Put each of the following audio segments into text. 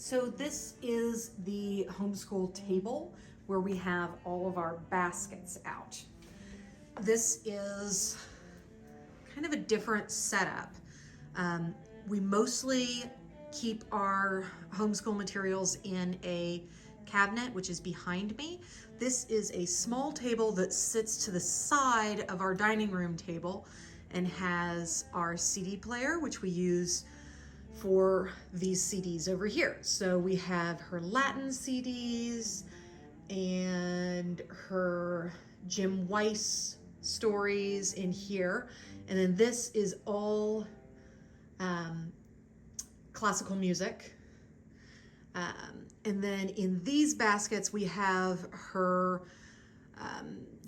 So this is the homeschool table where we have all of our baskets out. This is kind of a different setup. We mostly keep our homeschool materials in a cabinet, which is behind me. This is a small table that sits to the side of our dining room table and has our CD player, which we use for these CDs over here. So we have her Latin CDs and her Jim Weiss stories in here. And then this is all classical music. And then in these baskets, we have her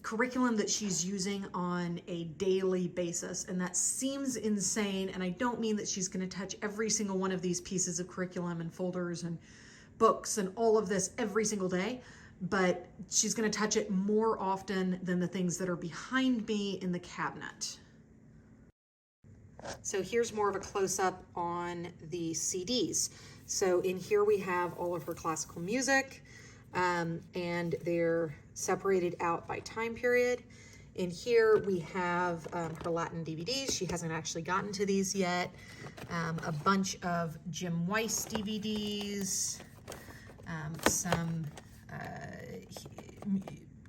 curriculum that she's using on a daily basis. And that seems insane. And I don't mean that she's going to touch every single one of these pieces of curriculum and folders and books and all of this every single day, but she's going to touch it more often than the things that are behind me in the cabinet. So here's more of a close-up on the CDs. So in here we have all of her classical music, and they're separated out by time period. In here we have her Latin DVDs. She hasn't actually gotten to these yet. A bunch of Jim Weiss DVDs, some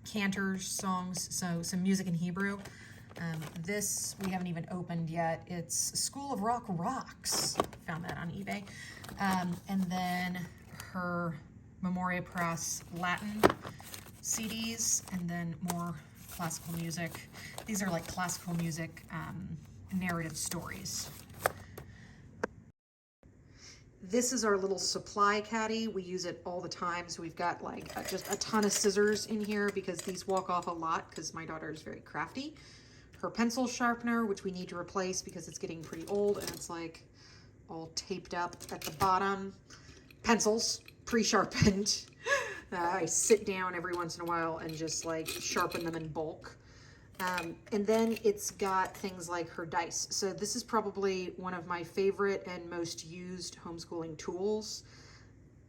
cantor songs, so some music in Hebrew. This we haven't even opened yet. It's School of Rock Rocks. Found that on eBay. And then her Memoria Press Latin CDs, and then more classical music. These are like classical music narrative stories. This is our little supply caddy. We use it all the time. So we've got like just a ton of scissors in here because these walk off a lot because my daughter is very crafty. Her pencil sharpener, which we need to replace because it's getting pretty old and it's like all taped up at the bottom. Pencils, pre-sharpened. I sit down every once in a while and just like sharpen them in bulk. And then it's got things like her dice. So this is probably one of my favorite and most used homeschooling tools.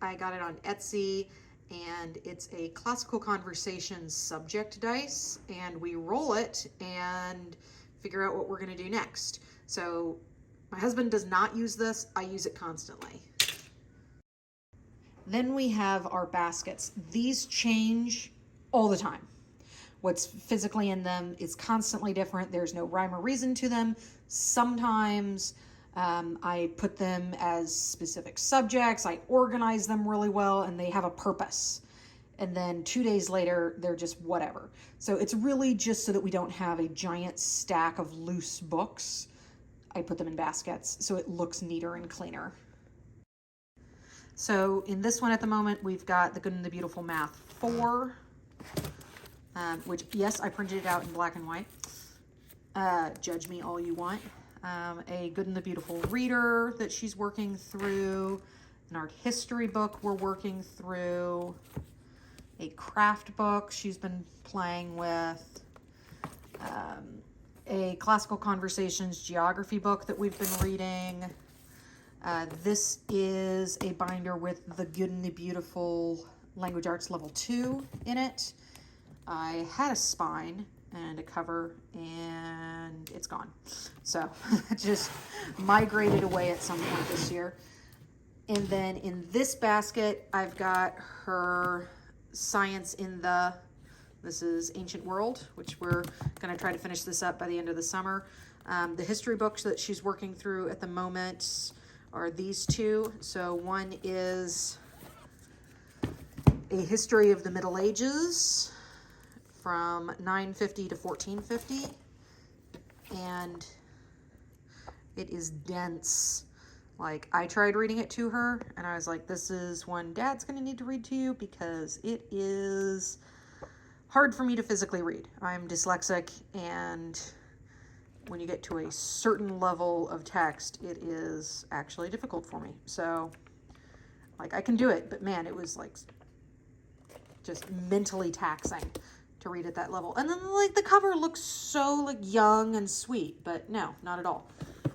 I got it on Etsy, and it's a classical conversations subject dice, and we roll it and figure out what we're going to do next. So my husband does not use this. I use it constantly. Then we have our baskets. These change all the time. What's physically in them is constantly different. There's no rhyme or reason to them. Sometimes I put them as specific subjects. I organize them really well and they have a purpose. And then 2 days later, they're just whatever. So it's really just so that we don't have a giant stack of loose books. I put them in baskets so it looks neater and cleaner. So in this one at the moment, we've got The Good and the Beautiful Math 4. Which, yes, I printed it out in black and white. Judge me all you want. A Good and the Beautiful Reader that she's working through. An art history book we're working through. A craft book she's been playing with. A classical conversations geography book that we've been reading. This is a binder with The Good and the Beautiful Language Arts Level 2 in it. I had a spine and a cover and it's gone. So just migrated away at some point this year. And then in this basket, I've got her Science in the, this is Ancient World, which we're gonna try to finish this up by the end of the summer. The history books that she's working through at the moment are these two. So one is A History of the Middle Ages, from 950 to 1450, and it is dense. Like, I tried reading it to her and I was like, this is one Dad's gonna need to read to you because it is hard for me to physically read. I'm dyslexic, and when you get to a certain level of text, it is actually difficult for me. So like, I can do it, but man, it was like just mentally taxing to read at that level. And then like the cover looks so like young and sweet, but no, not at all.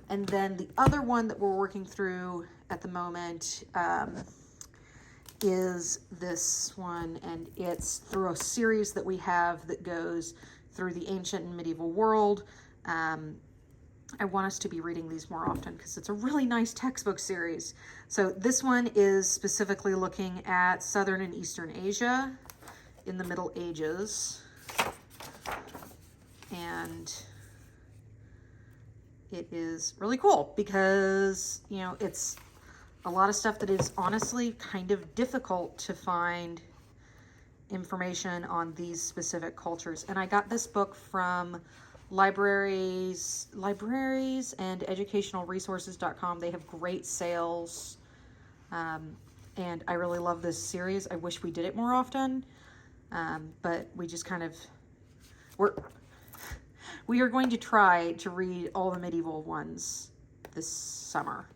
And then the other one that we're working through at the moment is this one, and it's through a series that we have that goes through the ancient and medieval world. I want us to be reading these more often because it's a really nice textbook series. So this one is specifically looking at Southern and Eastern Asia in the Middle Ages. And it is really cool because, you know, it's a lot of stuff that is honestly kind of difficult to find information on these specific cultures. And I got this book from libraries and educationalresources.com. They have great sales. And I really love this series. I wish we did it more often. But we just kind of, we are going to try to read all the medieval ones this summer.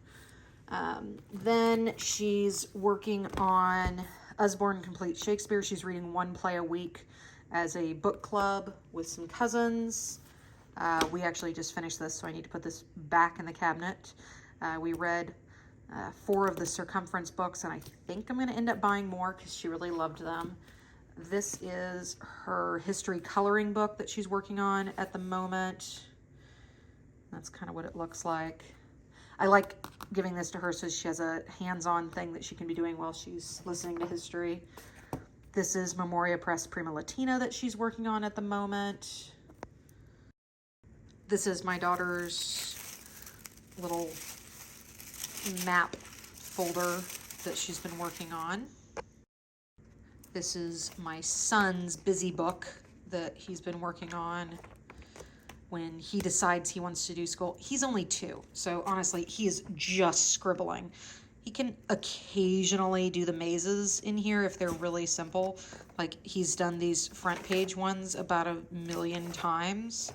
Then she's working on Usborne Complete Shakespeare. She's reading one play a week as a book club with some cousins. We actually just finished this, so I need to put this back in the cabinet. We read 4 of the Circumference books, and I think I'm going to end up buying more because she really loved them. This is her history coloring book that she's working on at the moment. That's kind of what it looks like. I like giving this to her so she has a hands-on thing that she can be doing while she's listening to history. This is Memoria Press Prima Latina that she's working on at the moment. This is my daughter's little map folder that she's been working on. This is my son's busy book that he's been working on when he decides he wants to do school. He's only 2, so honestly, he is just scribbling. He can occasionally do the mazes in here if they're really simple. Like, he's done these front page ones about 1,000,000 times,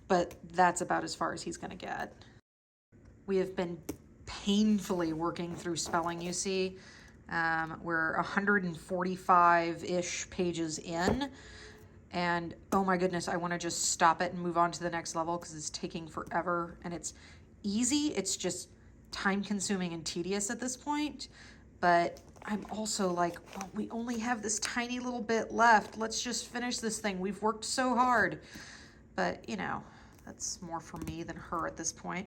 but that's about as far as he's gonna get. We have been painfully working through spelling, you see. We're 145-ish pages in, and oh my goodness, I want to just stop it and move on to the next level because it's taking forever, and it's easy. It's just time-consuming and tedious at this point, but I'm also like, well, we only have this tiny little bit left. Let's just finish this thing. We've worked so hard, but you know, that's more for me than her at this point.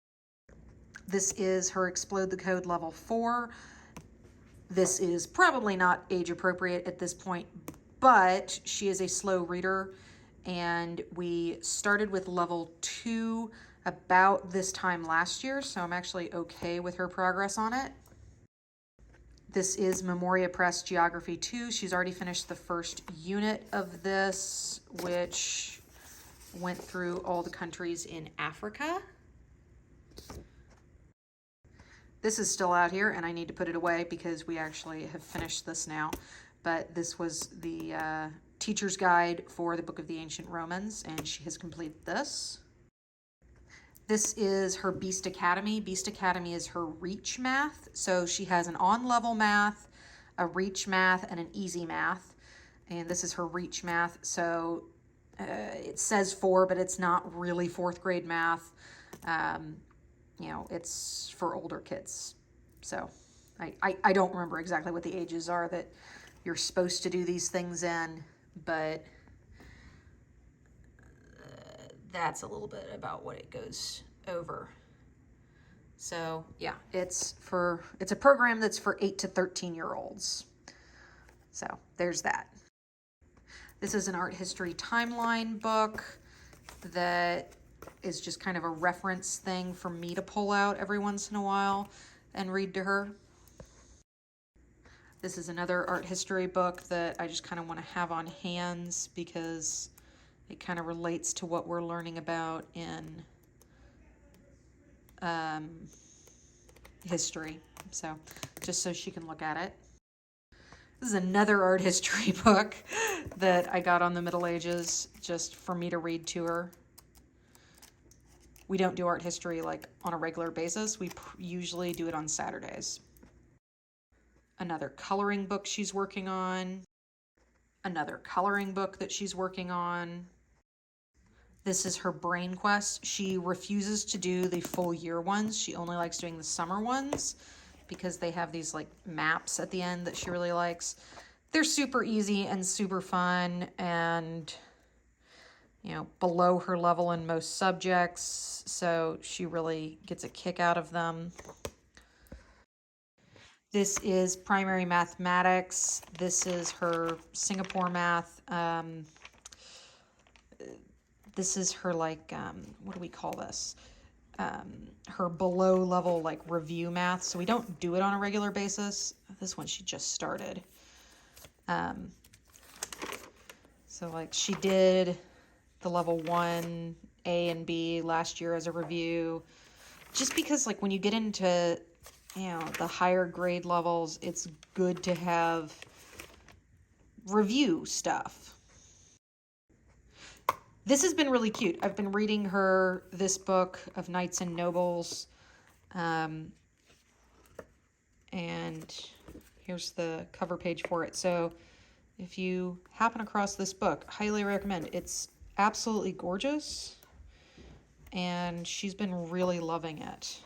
This is her Explode the Code level 4. This is probably not age appropriate at this point, but she is a slow reader, and we started with level 2 about this time last year, so I'm actually okay with her progress on it. This is Memoria Press Geography 2. She's already finished the first unit of this, which went through all the countries in Africa. This is still out here, and I need to put it away because we actually have finished this now. But this was the teacher's guide for the Book of the Ancient Romans, and she has completed this. This is her Beast Academy. Beast Academy is her Reach Math. So she has an on-level math, a Reach Math, and an Easy Math. And this is her Reach Math. So it says 4, but it's not really 4th grade math. You know, it's for older kids. So I don't remember exactly what the ages are that you're supposed to do these things in, but that's a little bit about what it goes over. So yeah, it's a program that's for 8 to 13-year-olds. So there's that. This is an art history timeline book that is just kind of a reference thing for me to pull out every once in a while and read to her. This is another art history book that I just kind of want to have on hands because it kind of relates to what we're learning about in history. So just so she can look at it. This is another art history book that I got on the Middle Ages just for me to read to her. We don't do art history like on a regular basis. We usually do it on Saturdays. Another coloring book she's working on. Another coloring book that she's working on. This is her Brain Quest. She refuses to do the full year ones. She only likes doing the summer ones because they have these like maps at the end that she really likes. They're super easy and super fun and, you know, below her level in most subjects, so she really gets a kick out of them. This is primary mathematics. This is her Singapore math. This is her like, what do we call this? Her below level like review math. So we don't do it on a regular basis. This one she just started. So like she did the level 1 A and B last year as a review, just because like when you get into, you know, the higher grade levels, it's good to have review stuff. This has been really cute. I've been reading her this book of Knights and Nobles. And here's the cover page for it. So if you happen across this book, highly recommend. It's absolutely gorgeous. And she's been really loving it.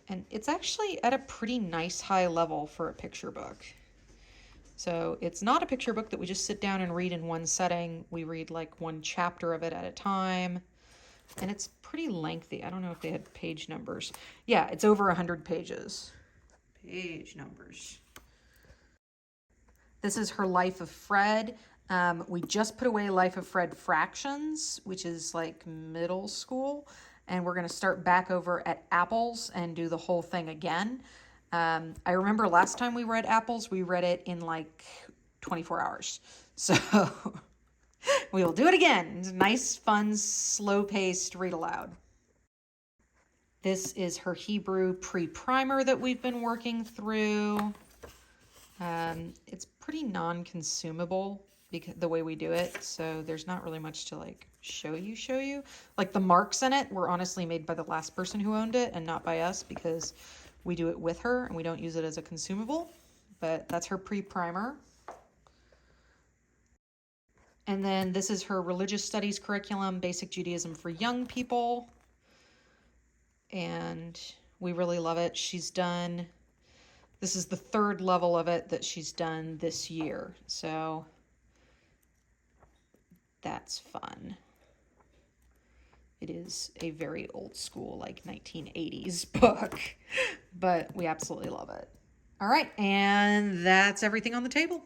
And it's actually at a pretty nice high level for a picture book. So it's not a picture book that we just sit down and read in one setting. We read like one chapter of it at a time. And it's pretty lengthy. I don't know if they had page numbers. Yeah, it's over 100 pages. Page numbers. This is her Life of Fred. We just put away Life of Fred Fractions, which is like middle school. And we're going to start back over at Apples and do the whole thing again. I remember last time we read Apples, we read it in like 24 hours. So we will do it again. It's a nice, fun, slow-paced read aloud. This is her Hebrew pre-primer that we've been working through. It's pretty non-consumable because the way we do it, so there's not really much to like show you. Like the marks in it were honestly made by the last person who owned it and not by us, because we do it with her and we don't use it as a consumable. But that's her pre-primer. And then this is her Religious Studies Curriculum, Basic Judaism for Young People. And we really love it. This is the third level of it that she's done this year. So that's fun. It is a very old school, like 1980s book, but we absolutely love it. All right, and that's everything on the table.